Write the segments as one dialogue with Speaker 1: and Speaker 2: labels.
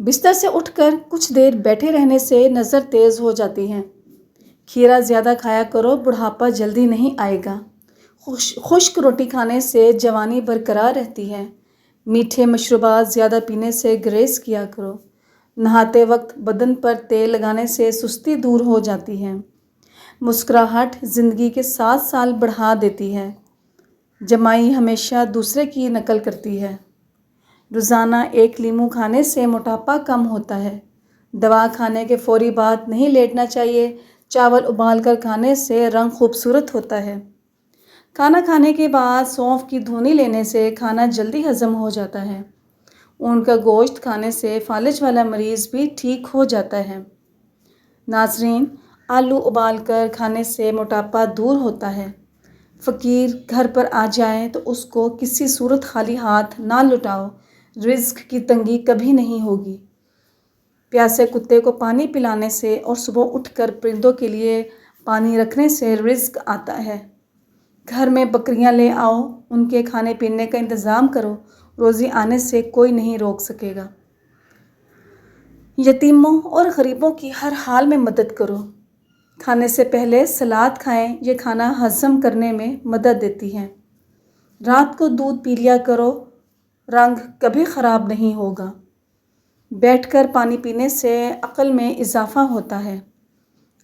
Speaker 1: بستر سے اٹھ کر کچھ دیر بیٹھے رہنے سے نظر تیز ہو جاتی ہے۔ کھیرا زیادہ کھایا کرو، بڑھاپا جلدی نہیں آئے گا۔ خشک روٹی کھانے سے جوانی برقرار رہتی ہے۔ میٹھے مشروبات زیادہ پینے سے گریز کیا کرو۔ نہاتے وقت بدن پر تیل لگانے سے سستی دور ہو جاتی ہے۔ مسکراہٹ زندگی کے 7 سال بڑھا دیتی ہے۔ جمائی ہمیشہ دوسرے کی نقل کرتی ہے۔ روزانہ 1 لیمو کھانے سے موٹاپا کم ہوتا ہے۔ دوا کھانے کے فوری بعد نہیں لیٹنا چاہیے۔ چاول ابال کر کھانے سے رنگ خوبصورت ہوتا ہے۔ کھانا کھانے کے بعد سونف کی دھونی لینے سے کھانا جلدی ہضم ہو جاتا ہے۔ اونٹ کا گوشت کھانے سے فالج والا مریض بھی ٹھیک ہو جاتا ہے۔ ناظرین، آلو ابال کر کھانے سے موٹاپا دور ہوتا ہے۔ فقیر گھر پر آ جائے تو اس کو کسی صورت خالی ہاتھ نہ لٹاؤ، رزق کی تنگی کبھی نہیں ہوگی۔ پیاسے کتے کو پانی پلانے سے اور صبح اٹھ کر پرندوں کے لیے پانی رکھنے سے رزق آتا ہے۔ گھر میں بکریاں لے آؤ، ان کے کھانے پینے کا انتظام کرو، روزی آنے سے کوئی نہیں روک سکے گا۔ یتیموں اور غریبوں کی ہر حال میں مدد کرو۔ کھانے سے پہلے سلاد کھائیں، یہ کھانا ہضم کرنے میں مدد دیتی ہے۔ رات کو دودھ پی لیا کرو، رنگ کبھی خراب نہیں ہوگا۔ بیٹھ کر پانی پینے سے عقل میں اضافہ ہوتا ہے۔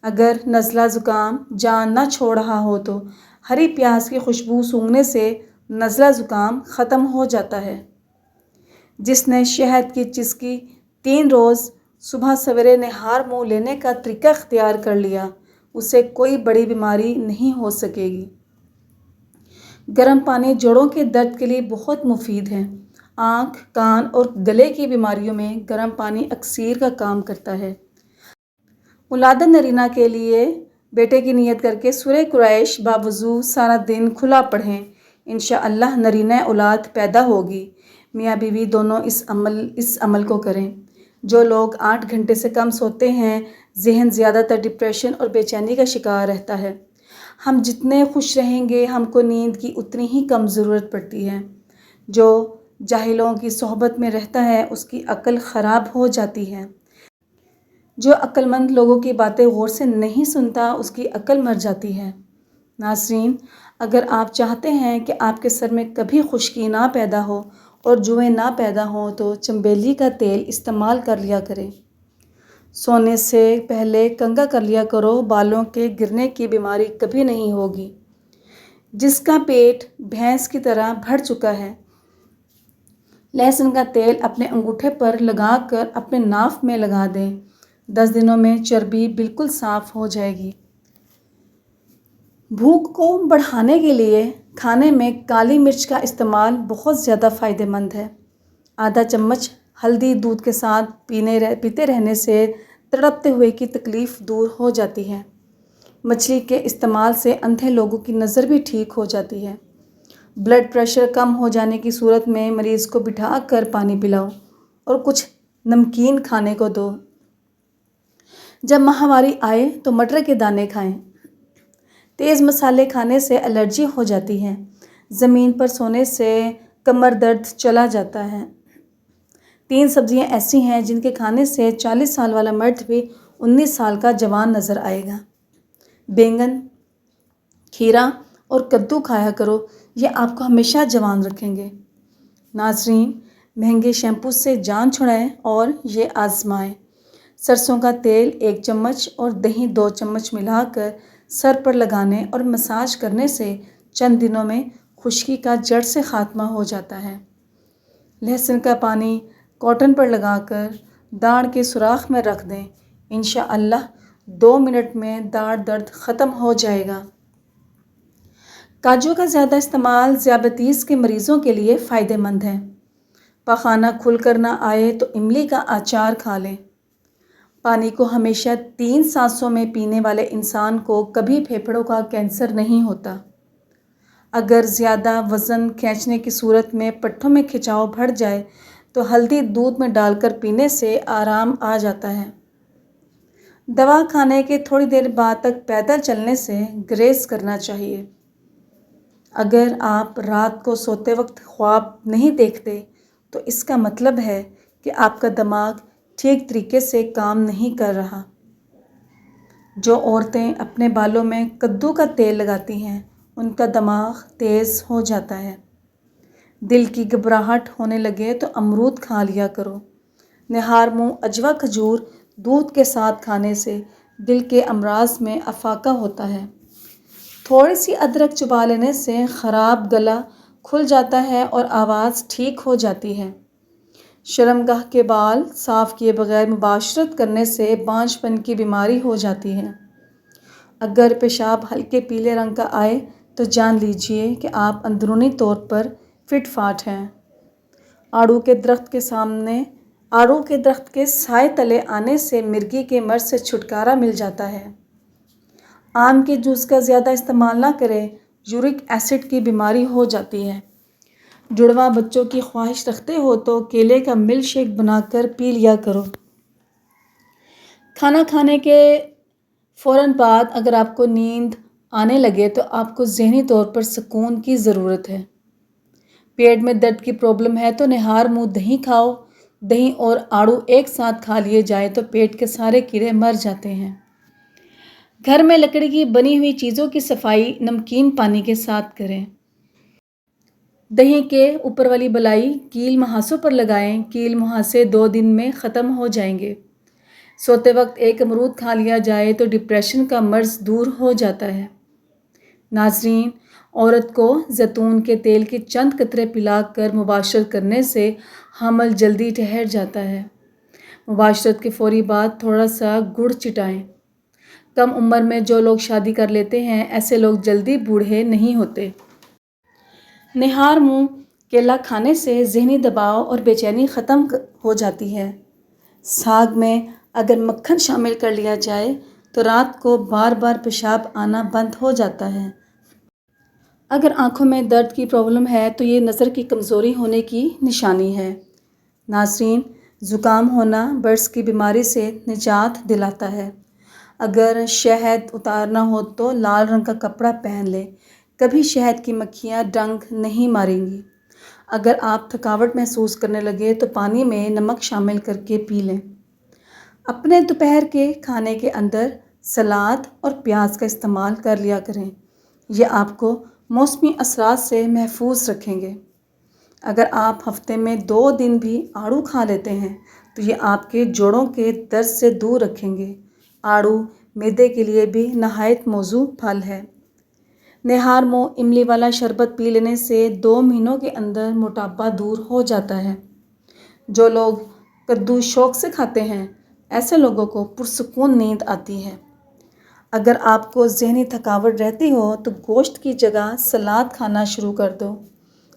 Speaker 1: اگر نزلہ زکام جان نہ چھوڑ رہا ہو تو ہری پیاز کی خوشبو سونگھنے سے نزلہ زکام ختم ہو جاتا ہے۔ جس نے شہد کی چسکی 3 روز صبح سویرے نہار منہ لینے کا طریقہ اختیار کر لیا، اسے کوئی بڑی بیماری نہیں ہو سکے گی۔ گرم پانی جوڑوں کے درد کے لیے بہت مفید ہے۔ آنکھ، کان اور گلے کی بیماریوں میں گرم پانی اکسیر کا کام کرتا ہے۔ اولاد نرینہ کے لیے بیٹے کی نیت کر کے سورہ قریش باوضو سارا دن کھلا پڑھیں، انشاءاللہ نرینہ اولاد پیدا ہوگی۔ میاں بیوی دونوں اس عمل کو کریں۔ جو لوگ 8 گھنٹے سے کم سوتے ہیں، ذہن زیادہ تر ڈپریشن اور بے چینی کا شکار رہتا ہے۔ ہم جتنے خوش رہیں گے، ہم کو نیند کی اتنی ہی کم ضرورت پڑتی ہے۔ جو جاہلوں کی صحبت میں رہتا ہے، اس کی عقل خراب ہو جاتی ہے۔ جو عقل مند لوگوں کی باتیں غور سے نہیں سنتا، اس کی عقل مر جاتی ہے۔ ناظرین، اگر آپ چاہتے ہیں کہ آپ کے سر میں کبھی خشکی نہ پیدا ہو اور جوئیں نہ پیدا ہوں تو چنبیلی کا تیل استعمال کر لیا کریں۔ سونے سے پہلے کنگھا کر لیا کرو، بالوں کے گرنے کی بیماری کبھی نہیں ہوگی۔ جس کا پیٹ بھینس کی طرح بھر چکا ہے، لہسن کا تیل اپنے انگوٹھے پر لگا کر اپنے ناف میں لگا دیں، 10 دنوں میں چربی بالکل صاف ہو جائے گی۔ بھوک کو بڑھانے کے لیے کھانے میں کالی مرچ کا استعمال بہت زیادہ فائدہ مند ہے۔ آدھا چمچ ہلدی دودھ کے ساتھ پیتے رہنے سے تڑپتے ہوئے کی تکلیف دور ہو جاتی ہے۔ مچھلی کے استعمال سے اندھے لوگوں کی نظر بھی ٹھیک ہو جاتی ہے۔ بلڈ پریشر کم ہو جانے کی صورت میں مریض کو بٹھا کر پانی پلاؤ اور کچھ نمکین کھانے کو دو۔ جب ماہواری آئے تو مٹر کے دانے کھائیں۔ تیز مسالے کھانے سے الرجی ہو جاتی ہے۔ زمین پر سونے سے کمر درد چلا جاتا ہے۔ 3 سبزیاں ایسی ہیں جن کے کھانے سے 40 سال والا مرد بھی 19 سال کا جوان نظر آئے گا۔ بینگن، کھیرا اور کدو کھایا کرو، یہ آپ کو ہمیشہ جوان رکھیں گے۔ ناظرین، مہنگے شیمپو سے جان چھڑائیں اور یہ آزمائیں۔ سرسوں کا تیل 1 چمچ اور دہی 2 چمچ ملا کر سر پر لگانے اور مساج کرنے سے چند دنوں میں خشکی کا جڑ سے خاتمہ ہو جاتا ہے۔ لہسن کا پانی کاٹن پر لگا کر داڑھ کے سوراخ میں رکھ دیں، انشاءاللہ 2 منٹ میں داڑھ درد ختم ہو جائے گا۔ کاجو کا زیادہ استعمال ذیابیطس کے مریضوں کے لیے فائدہ مند ہے۔ پاخانہ کھل کر نہ آئے تو املی کا اچار کھا لیں۔ پانی کو ہمیشہ 3 سانسوں میں پینے والے انسان کو کبھی پھیپھڑوں کا کینسر نہیں ہوتا۔ اگر زیادہ وزن کھینچنے کی صورت میں پٹھوں میں کھچاؤ بڑھ جائے تو ہلدی دودھ میں ڈال کر پینے سے آرام آ جاتا ہے۔ دوا کھانے کے تھوڑی دیر بعد تک پیدل چلنے سے گریز کرنا چاہیے۔ اگر آپ رات کو سوتے وقت خواب نہیں دیکھتے تو اس کا مطلب ہے کہ آپ کا دماغ ٹھیک طریقے سے کام نہیں کر رہا۔ جو عورتیں اپنے بالوں میں کدو کا تیل لگاتی ہیں ان کا دماغ تیز ہو جاتا ہے۔ دل کی گھبراہٹ ہونے لگے تو امرود کھا لیا کرو۔ نہار منہ اجوا کھجور دودھ کے ساتھ کھانے سے دل کے امراض میں افاقہ ہوتا ہے۔ تھوڑی سی ادرک چبا لینے سے خراب گلا کھل جاتا ہے اور آواز ٹھیک ہو جاتی ہے۔ شرمگاہ کے بال صاف کیے بغیر مباشرت کرنے سے بانجھ پن کی بیماری ہو جاتی ہے۔ اگر پیشاب ہلکے پیلے رنگ کا آئے تو جان لیجیے کہ آپ اندرونی طور پر فٹ فاٹ ہیں۔ آڑو کے درخت کے سائے تلے آنے سے مرگی کے مرض سے چھٹکارا مل جاتا ہے۔ آم کے جوس کا زیادہ استعمال نہ کریں، یورک ایسڈ کی بیماری ہو جاتی ہے۔ جڑواں بچوں کی خواہش رکھتے ہو تو کیلے کا ملک شیک بنا کر پی لیا کرو۔ کھانا کھانے کے فوراً بعد اگر آپ کو نیند آنے لگے تو آپ کو ذہنی طور پر سکون کی ضرورت ہے۔ پیٹ میں درد کی پرابلم ہے تو نہار منہ دہی کھاؤ۔ دہی اور آڑو ایک ساتھ کھا لیے جائے تو پیٹ کے سارے کیڑے مر جاتے ہیں۔ گھر میں لکڑی کی بنی ہوئی چیزوں کی صفائی نمکین پانی کے ساتھ کریں۔ دہی کے اوپر والی بلائی کیل مہاسوں پر لگائیں۔ کیل مہاسے 2 دن میں ختم ہو جائیں گے۔ سوتے وقت ایک امرود کھا لیا جائے تو ڈپریشن کا مرض دور ہو جاتا ہے۔ ناظرین، عورت کو زیتون کے تیل کے چند قطرے پلا کر مباشرت کرنے سے حمل جلدی ٹھہر جاتا ہے۔ مباشرت کے فوری بعد تھوڑا سا گڑ چٹائیں۔ کم عمر میں جو لوگ شادی کر لیتے ہیں ایسے لوگ جلدی بوڑھے نہیں ہوتے۔ نہار منہ کیلا کھانے سے ذہنی دباؤ اور بے چینی ختم ہو جاتی ہے۔ ساگ میں اگر مکھن شامل کر لیا جائے تو رات کو بار بار پیشاب آنا بند ہو جاتا ہے۔ اگر آنکھوں میں درد کی پرابلم ہے تو یہ نظر کی کمزوری ہونے کی نشانی ہے۔ ناظرین، زکام ہونا برس کی بیماری سے نجات دلاتا ہے۔ اگر شہد اتارنا ہو تو لال رنگ کا کپڑا پہن لیں۔ کبھی شہد کی مکھیاں ڈنک نہیں ماریں گی۔ اگر آپ تھکاوٹ محسوس کرنے لگے تو پانی میں نمک شامل کر کے پی لیں۔ اپنے دوپہر کے کھانے کے اندر سلاد اور پیاز کا استعمال کر لیا کریں۔ یہ آپ کو موسمی اثرات سے محفوظ رکھیں گے۔ اگر آپ ہفتے میں 2 دن بھی آڑو کھا لیتے ہیں تو یہ آپ کے جوڑوں کے درد سے دور رکھیں گے۔ آڑو معدے کے لیے بھی نہایت موزوں پھل ہے۔ نہار منہ املی والا شربت پی لینے سے 2 مہینوں کے اندر موٹاپا دور ہو جاتا ہے۔ جو لوگ کدو شوق سے کھاتے ہیں ایسے لوگوں کو پرسکون نیند آتی ہے۔ اگر آپ کو ذہنی تھکاوٹ رہتی ہو تو گوشت کی جگہ سلاد کھانا شروع کر دو۔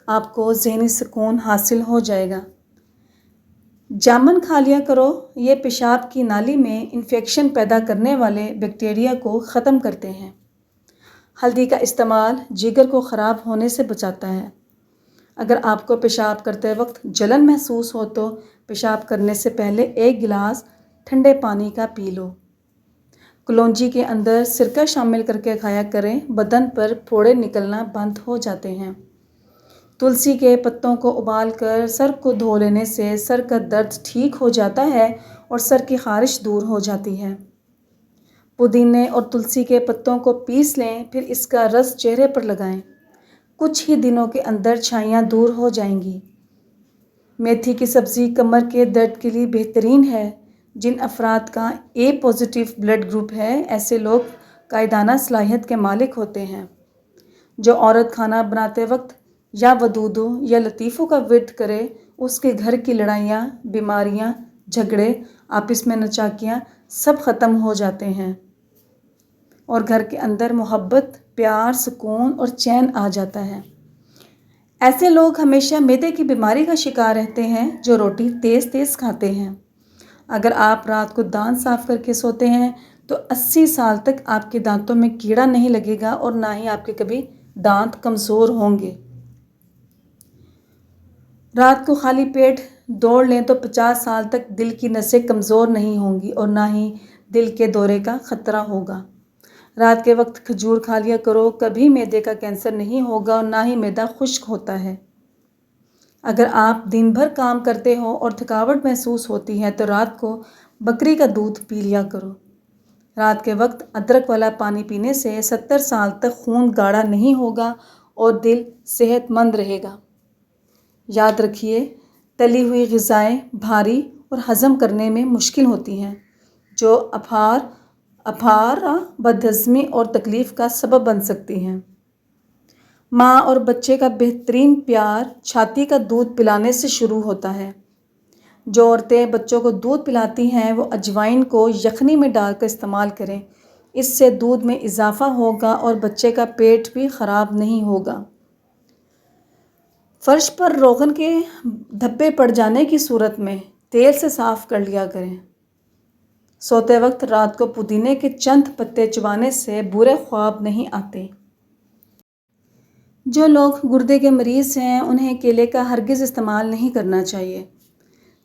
Speaker 1: آپ کو ذہنی سکون حاصل ہو جائے گا۔ جامن کھا لیا کرو۔ یہ پیشاب کی نالی میں انفیکشن پیدا کرنے والے بیکٹیریا کو ختم کرتے ہیں۔ ہلدی کا استعمال جگر کو خراب ہونے سے بچاتا ہے۔ اگر آپ کو پیشاب کرتے وقت جلن محسوس ہو تو پیشاب کرنے سے پہلے 1 گلاس ٹھنڈے پانی کا پی لو۔ کلونجی کے اندر سرکہ شامل کر کے کھایا کریں، بدن پر پھوڑے نکلنا بند ہو جاتے ہیں۔ تلسی کے پتوں کو ابال کر سر کو دھو لینے سے سر کا درد ٹھیک ہو جاتا ہے اور سر کی خارش دور ہو جاتی ہے۔ پودینے اور تلسی کے پتوں کو پیس لیں، پھر اس کا رس چہرے پر لگائیں۔ کچھ ہی دنوں کے اندر چھائیاں دور ہو جائیں گی۔ میتھی کی سبزی کمر کے درد کے لیے بہترین ہے۔ جن افراد کا A پازیٹیو بلڈ گروپ ہے ایسے لوگ قائدانہ صلاحیت کے مالک ہوتے ہیں۔ جو عورت کھانا بناتے وقت یا ودودو یا لطیفوں کا ورد کرے اس کے گھر کی لڑائیاں، بیماریاں، جھگڑے، آپس میں نچاکیاں سب ختم ہو جاتے ہیں اور گھر کے اندر محبت، پیار، سکون اور چین آ جاتا ہے۔ ایسے لوگ ہمیشہ معدے کی بیماری کا شکار رہتے ہیں جو روٹی تیز تیز کھاتے ہیں۔ اگر آپ رات کو دانت صاف کر کے سوتے ہیں تو 80 سال تک آپ کے دانتوں میں کیڑا نہیں لگے گا اور نہ ہی آپ کے کبھی دانت کمزور ہوں گے۔ رات کو خالی پیٹ دوڑ لیں تو 50 سال تک دل کی نسیں کمزور نہیں ہوں گی اور نہ ہی دل کے دورے کا خطرہ ہوگا۔ رات کے وقت کھجور کھا لیا کرو، کبھی معدے کا کینسر نہیں ہوگا اور نہ ہی معدہ خشک ہوتا ہے۔ اگر آپ دن بھر کام کرتے ہو اور تھکاوٹ محسوس ہوتی ہے تو رات کو بکری کا دودھ پی لیا کرو۔ رات کے وقت ادرک والا پانی پینے سے 70 سال تک خون گاڑھا نہیں ہوگا اور دل صحت مند رہے گا۔ یاد رکھیے، تلی ہوئی غذائیں بھاری اور ہضم کرنے میں مشکل ہوتی ہیں، جو افارہ بدہضمی اور تکلیف کا سبب بن سکتی ہیں۔ ماں اور بچے کا بہترین پیار چھاتی کا دودھ پلانے سے شروع ہوتا ہے۔ جو عورتیں بچوں کو دودھ پلاتی ہیں وہ اجوائن کو یخنی میں ڈال کر استعمال کریں، اس سے دودھ میں اضافہ ہوگا اور بچے کا پیٹ بھی خراب نہیں ہوگا۔ فرش پر روغن کے دھبے پڑ جانے کی صورت میں تیل سے صاف کر لیا کریں۔ سوتے وقت رات کو پودینے کے چند پتے چبانے سے برے خواب نہیں آتے۔ جو لوگ گردے کے مریض ہیں انہیں کیلے کا ہرگز استعمال نہیں کرنا چاہیے۔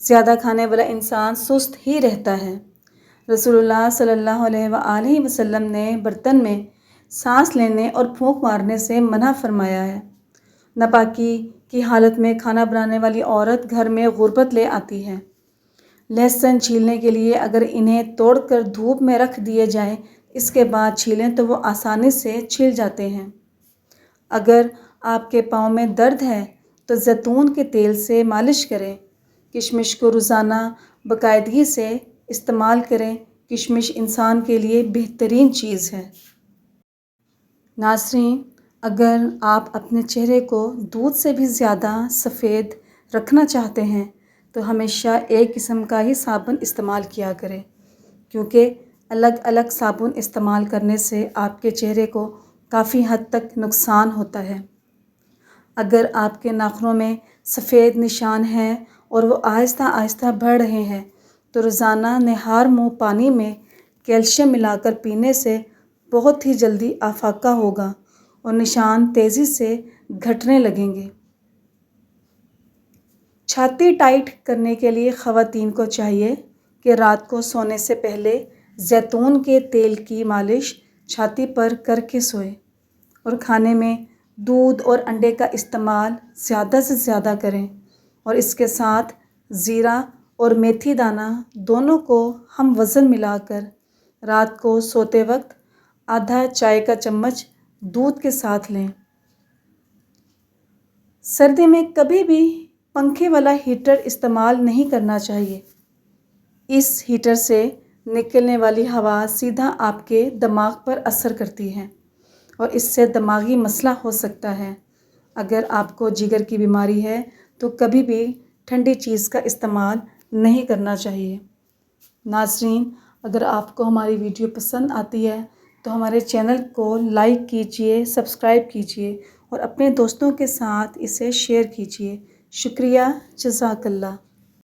Speaker 1: زیادہ کھانے والا انسان سست ہی رہتا ہے۔ رسول اللہ صلی اللہ علیہ وآلہ وسلم نے برتن میں سانس لینے اور پھونک مارنے سے منع فرمایا ہے۔ ناپاکی کی حالت میں کھانا بنانے والی عورت گھر میں غربت لے آتی ہے۔ لہسن چھیلنے کے لیے اگر انہیں توڑ کر دھوپ میں رکھ دیے جائیں، اس کے بعد چھیلیں تو وہ آسانی سے چھل جاتے ہیں۔ اگر آپ کے پاؤں میں درد ہے تو زیتون کے تیل سے مالش کریں۔ کشمش کو روزانہ باقاعدگی سے استعمال کریں۔ کشمش انسان کے لیے بہترین چیز ہے۔ ناظرین، اگر آپ اپنے چہرے کو دودھ سے بھی زیادہ سفید رکھنا چاہتے ہیں تو ہمیشہ ایک قسم کا ہی صابن استعمال کیا کریں، کیونکہ الگ الگ صابن استعمال کرنے سے آپ کے چہرے کو کافی حد تک نقصان ہوتا ہے۔ اگر آپ کے ناخنوں میں سفید نشان ہیں اور وہ آہستہ آہستہ بڑھ رہے ہیں تو روزانہ نہار منہ پانی میں کیلشیم ملا کر پینے سے بہت ہی جلدی افاقہ ہوگا اور نشان تیزی سے گھٹنے لگیں گے۔ چھاتی ٹائٹ کرنے کے لیے خواتین کو چاہیے کہ رات کو سونے سے پہلے زیتون کے تیل کی مالش چھاتی پر کر کے سوئے اور کھانے میں دودھ اور انڈے کا استعمال زیادہ سے زیادہ کریں اور اس کے ساتھ زیرہ اور میتھی دانہ دونوں کو ہم وزن ملا کر رات کو سوتے وقت آدھا چائے کا چمچ دودھ کے ساتھ لیں۔ سردی میں کبھی بھی پنکھے والا ہیٹر استعمال نہیں کرنا چاہیے۔ اس ہیٹر سے نکلنے والی ہوا سیدھا آپ کے دماغ پر اثر کرتی ہے اور اس سے دماغی مسئلہ ہو سکتا ہے۔ اگر آپ کو جگر کی بیماری ہے تو کبھی بھی ٹھنڈی چیز کا استعمال نہیں کرنا چاہیے۔ ناظرین، اگر آپ کو ہماری ویڈیو پسند آتی ہے تو ہمارے چینل کو لائک کیجیے، سبسکرائب کیجیے اور اپنے دوستوں کے ساتھ اسے شیئر کیجیے۔ شکریہ، جزاک اللہ۔